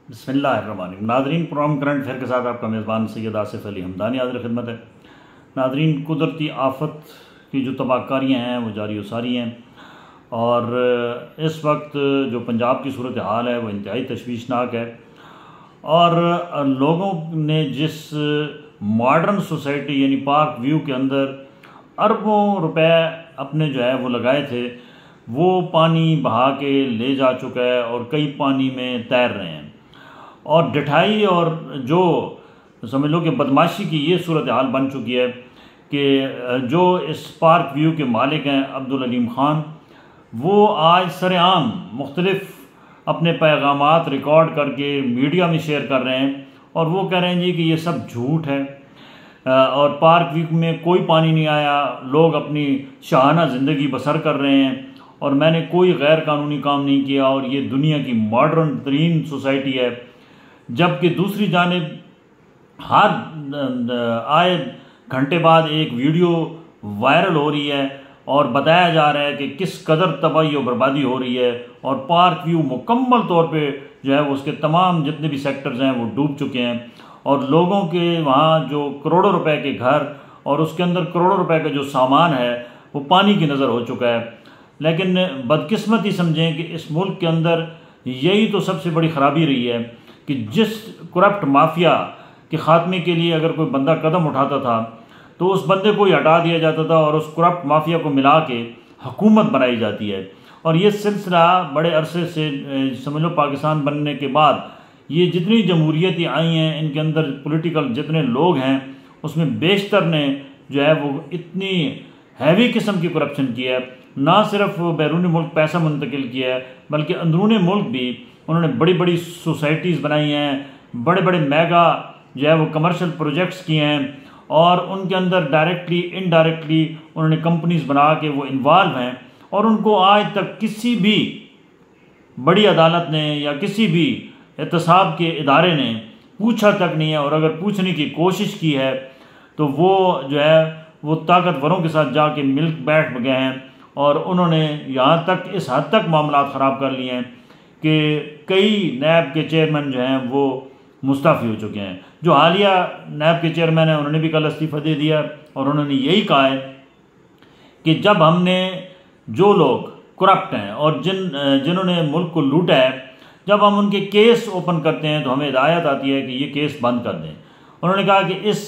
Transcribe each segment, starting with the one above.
बिस्मिल्लाहिर्रहमानिर्रहीम। नाज़रीन, programme current affair के साथ आपका मेज़बान सैयद आसिफ अली हमदानी हाज़िर खिदमत है। नाज़रीन, कुदरती आफत की जो तबाहकारियाँ हैं वो जारी व सारी हैं और इस वक्त जो पंजाब की सूरत हाल है वो इंतहाई तशवीशनाक है और लोगों ने जिस मॉडर्न सोसाइटी यानी पार्क व्यू के अंदर अरबों रुपए अपने जो है वो लगाए थे वो पानी बहा के ले जा चुका है और कई पानी में तैर रहे हैं और ढिठाई और जो समझ लो कि बदमाशी की ये सूरत हाल बन चुकी है कि जो इस पार्क व्यू के मालिक हैं अब्दुल अलीम ख़ान, वो आज सरेआम मुख्तलिफ अपने पैगामात रिकॉर्ड करके मीडिया में शेयर कर रहे हैं और वो कह रहे हैं जी कि ये सब झूठ है और पार्क व्यू में कोई पानी नहीं आया, लोग अपनी शाहाना ज़िंदगी बसर कर रहे हैं और मैंने कोई गैर कानूनी काम नहीं किया और ये दुनिया की मॉडर्न तरीन सोसाइटी है। जबकि दूसरी जानिब हर आए घंटे बाद एक वीडियो वायरल हो रही है और बताया जा रहा है कि किस कदर तबाही और बर्बादी हो रही है और पार्क व्यू मुकम्मल तौर पे जो है वो उसके तमाम जितने भी सेक्टर्स हैं वो डूब चुके हैं और लोगों के वहाँ जो करोड़ों रुपए के घर और उसके अंदर करोड़ों रुपए का जो सामान है वो पानी की नज़र हो चुका है। लेकिन बदकिस्मती समझें कि इस मुल्क के अंदर यही तो सबसे बड़ी ख़राबी रही है कि जिस करप्ट माफिया के ख़ात्मे के लिए अगर कोई बंदा कदम उठाता था तो उस बंदे को ही हटा दिया जाता था और उस करप्ट माफिया को मिला के हुकूमत बनाई जाती है। और ये सिलसिला बड़े अरसे से समझ लो पाकिस्तान बनने के बाद ये जितनी जमहूरियतें आई हैं इनके अंदर पॉलिटिकल जितने लोग हैं उसमें बेशतर ने जो है वो इतनी हैवी किस्म की करप्शन की है, ना सिर्फ बैरूनी मुल्क पैसा मुंतकिल किया है बल्कि अंदरूनी मुल्क भी उन्होंने बड़ी बड़ी सोसाइटीज़ बनाई हैं, बड़े बड़े मेगा जो है वो कमर्शियल प्रोजेक्ट्स किए हैं और उनके अंदर डायरेक्टली इनडायरेक्टली उन्होंने कंपनीज बना के वो इन्वॉल्व हैं और उनको आज तक किसी भी बड़ी अदालत ने या किसी भी एहतसाब के इदारे ने पूछा तक नहीं है और अगर पूछने की कोशिश की है तो वो जो है वो ताकतवरों के साथ जाके मिल बैठ गए हैं और उन्होंने यहाँ तक इस हद तक मामला ख़राब कर लिए हैं कि कई नैब के चेयरमैन जो हैं वो मुस्तफ़ी हो चुके हैं। जो हालिया नैब के चेयरमैन हैं उन्होंने भी कल इस्तीफ़ा दे दिया और उन्होंने यही कहा है कि जब हमने जो लोग करप्ट हैं और जिन्होंने मुल्क को लूटा है जब हम उनके केस ओपन करते हैं तो हमें हिदायत आती है कि ये केस बंद कर दें। उन्होंने कहा कि इस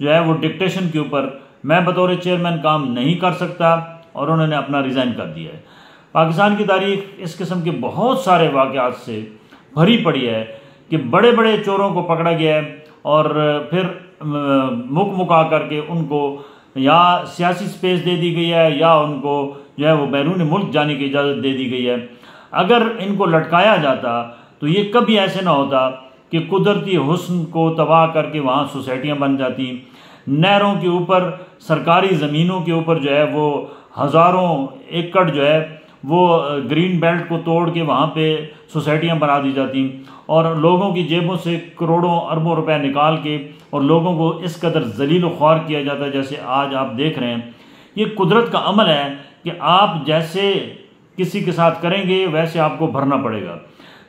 जो है वो डिक्टेशन के ऊपर मैं बतौर चेयरमैन काम नहीं कर सकता और उन्होंने अपना रिज़ाइन कर दिया है। पाकिस्तान की तारीख इस किस्म के बहुत सारे वाक़यात से भरी पड़ी है कि बड़े बड़े चोरों को पकड़ा गया है और फिर मुका करके उनको या सियासी स्पेस दे दी गई है या उनको जो है वो बैरूनी मुल्क जाने की इजाज़त दे दी गई है। अगर इनको लटकाया जाता तो ये कभी ऐसे ना होता कि कुदरती हुस्न को तबाह करके वहाँ सोसाइटियाँ बन जाती, नहरों के ऊपर सरकारी ज़मीनों के ऊपर जो है वो हज़ारों एकड़ जो है वो ग्रीन बेल्ट को तोड़ के वहाँ पे सोसाइटियाँ बना दी जाती और लोगों की जेबों से करोड़ों अरबों रुपए निकाल के और लोगों को इस कदर जलील व ख्वार किया जाता है जैसे आज आप देख रहे हैं। ये कुदरत का अमल है कि आप जैसे किसी के साथ करेंगे वैसे आपको भरना पड़ेगा।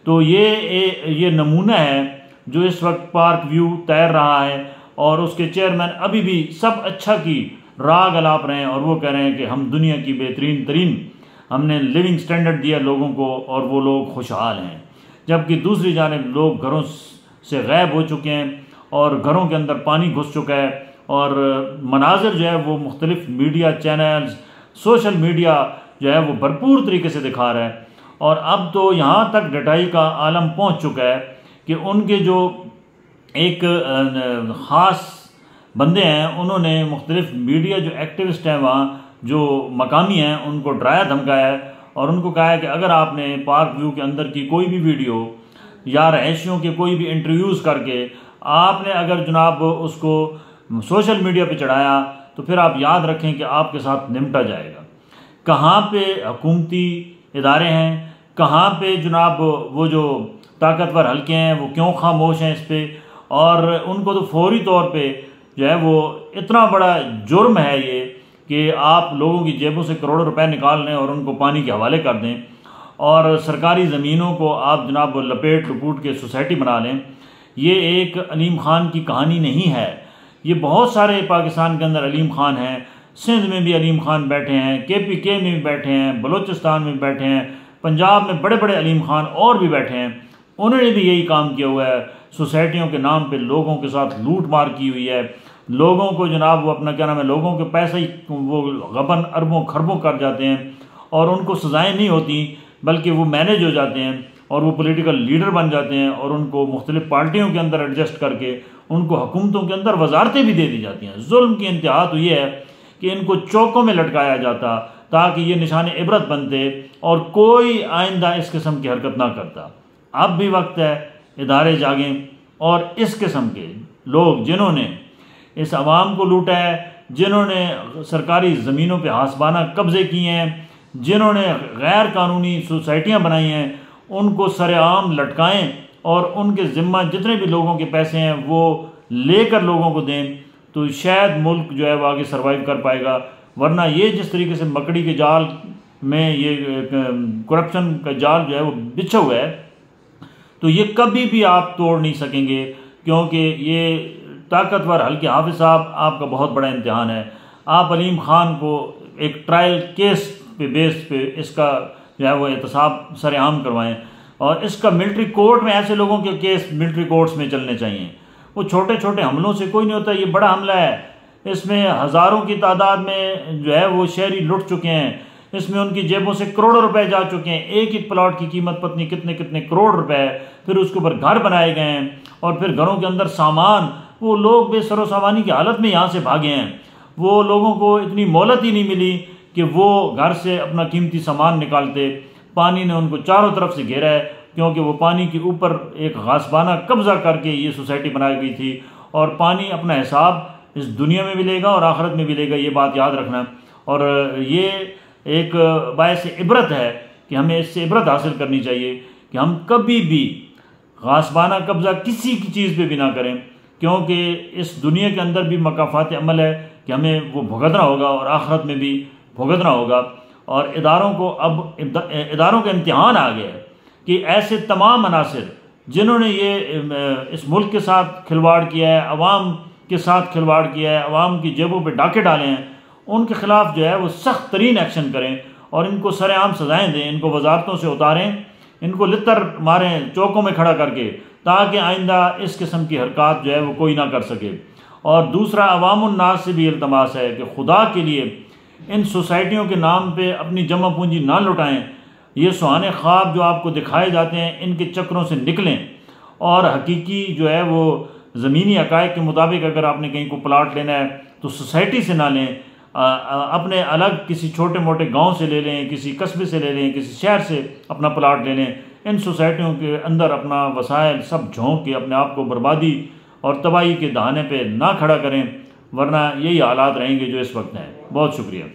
तो ये नमूना है जो इस वक्त पार्क व्यू तैर रहा है और उसके चेयरमैन अभी भी सब अच्छा की राग अलाप रहे हैं और वो कह रहे हैं कि हम दुनिया की बेहतरीन तरीन हमने लिविंग स्टैंडर्ड दिया लोगों को और वो लोग खुशहाल हैं। जबकि दूसरी जानिब लोग घरों से गायब हो चुके हैं और घरों के अंदर पानी घुस चुका है और मनाजिर जो है वो मुख्तलिफ मीडिया चैनल्स सोशल मीडिया जो है वो भरपूर तरीके से दिखा रहा है। और अब तो यहाँ तक डटाई का आलम पहुँच चुका है कि उनके जो एक ख़ास बंदे हैं उन्होंने मुख्तलिफ मीडिया जो एक्टिविस्ट हैं वहाँ जो मकामी हैं उनको डराया धमकाया है और उनको कहा है कि अगर आपने पार्क व्यू के अंदर की कोई भी वीडियो या रहायशियों के कोई भी इंटरव्यूज़ करके आपने अगर जनाब उसको सोशल मीडिया पे चढ़ाया तो फिर आप याद रखें कि आपके साथ निपटा जाएगा। कहाँ पे हुकूमती इदारे हैं, कहाँ पे जनाब वो जो ताकतवर हल्के हैं वो क्यों खामोश हैं इस पर और उनको तो फौरी तौर पे जो है वो इतना बड़ा जुर्म है ये कि आप लोगों की जेबों से करोड़ों रुपए निकाल लें और उनको पानी के हवाले कर दें और सरकारी ज़मीनों को आप जनाब लपेट लपूट के सोसाइटी बना लें, ये एक अलीम ख़ान की कहानी नहीं है। ये बहुत सारे पाकिस्तान के अंदर अलीम ख़ान हैं। सिंध में भी अलीम ख़ान बैठे हैं, KPK में भी बैठे हैं, बलूचिस्तान में भी बैठे हैं, पंजाब में बड़े बड़े अलीम ख़ान और भी बैठे हैं। उन्होंने भी यही काम किया हुआ है। सोसाइटियों के नाम पे लोगों के साथ लूट मार की हुई है। लोगों को जनाब वो अपना क्या नाम है, लोगों के पैसे ही वो गबन अरबों खरबों कर जाते हैं और उनको सज़ाएँ नहीं होती, बल्कि वो मैनेज हो जाते हैं और वो पॉलिटिकल लीडर बन जाते हैं और उनको मुख्तलिफ पार्टियों के अंदर एडजस्ट करके उनको हुकूमतों के अंदर वजारतें भी दे दी जाती हैं। जुल्म की इंतहा तो ये है कि इनको चौकों में लटकाया जाता ताकि ये निशान इबरत बनते और कोई आइंदा इस किस्म की हरकत ना करता। अब भी वक्त है इदारे जागें और इस किस्म के लोग जिन्होंने इस आवाम को लूटा है, जिन्होंने सरकारी ज़मीनों पे हासबाना कब्ज़े किए हैं, जिन्होंने गैर कानूनी सोसाइटियाँ बनाई हैं, उनको सरेआम लटकाएं और उनके ज़िम्मा जितने भी लोगों के पैसे हैं वो लेकर लोगों को दें, तो शायद मुल्क जो है वो आगे सर्वाइव कर पाएगा। वरना ये जिस तरीके से मकड़ी के जाल में ये करप्शन का जाल जो है वो बिछा हुआ है, तो ये कभी भी आप तोड़ नहीं सकेंगे, क्योंकि ये ताकतवर हल्के हाफिज साहब आपका बहुत बड़ा इम्तिहान है। आप अलीम ख़ान को एक ट्रायल केस पे बेस पे इसका जो है वो एहतसाब सरेआम करवाएं और इसका मिलिट्री कोर्ट में, ऐसे लोगों के केस मिलिट्री कोर्ट्स में चलने चाहिए। वो छोटे छोटे हमलों से कोई नहीं होता, ये बड़ा हमला है। इसमें हज़ारों की तादाद में जो है वो शहरी लुट चुके हैं, इसमें उनकी जेबों से करोड़ों रुपए जा चुके हैं। एक एक प्लॉट की कीमत पत्नी कितने कितने करोड़ रुपए, फिर उसके ऊपर घर बनाए गए हैं और फिर घरों के अंदर सामान, वो लोग बेसरो सामानी की हालत में यहाँ से भागे हैं। वो लोगों को इतनी मोहलत ही नहीं मिली कि वो घर से अपना कीमती सामान निकालते। पानी ने उनको चारों तरफ से घेरा है, क्योंकि वो पानी के ऊपर एक गासबाना कब्जा करके ये सोसाइटी बनाई गई थी और पानी अपना हिसाब इस दुनिया में भी लेगा और आखिरत में भी लेगा, ये बात याद रखना। और ये एक बायस इबरत है कि हमें इससे इबरत हासिल करनी चाहिए कि हम कभी भी गासबाना कब्जा किसी की चीज़ पे भी ना करें, क्योंकि इस दुनिया के अंदर भी मकाफात अमल है कि हमें वो भुगतना होगा और आखिरत में भी भुगतना होगा। और इदारों को अब इदारों का इम्तिहान आ गया है कि ऐसे तमाम अनासिर जिन्होंने ये इस मुल्क के साथ खिलवाड़ किया है, अवाम के साथ खिलवाड़ किया है, अवाम की जेबों पे डाके डाले हैं, उनके खिलाफ जो है वो सख्त तरीन एक्शन करें और इनको सरेआम सजाएं दें, इनको वजारतों से उतारें, इनको लित्तर मारें चौकों में खड़ा करके, ताकि आइंदा इस किस्म की हरकत जो है वो कोई ना कर सके। और दूसरा, अवामुन्नास से भी इल्तमास है कि खुदा के लिए इन सोसाइटियों के नाम पे अपनी जमा पूंजी ना लुटाएं। ये सुहाने ख्वाब जो आपको दिखाए जाते हैं, इनके चक्रों से निकलें और हकीकी जो है वो ज़मीनी हक़ाइक़ के मुताबिक अगर आपने कहीं को प्लाट लेना है तो सोसाइटी से ना लें, अपने अलग किसी छोटे मोटे गांव से ले लें, किसी कस्बे से ले लें, किसी शहर से अपना प्लाट ले लें। इन सोसाइटियों के अंदर अपना वसाइल सब झोंक के अपने आप को बर्बादी और तबाही के दहाने पे ना खड़ा करें, वरना यही हालात रहेंगे जो इस वक्त हैं। बहुत शुक्रिया।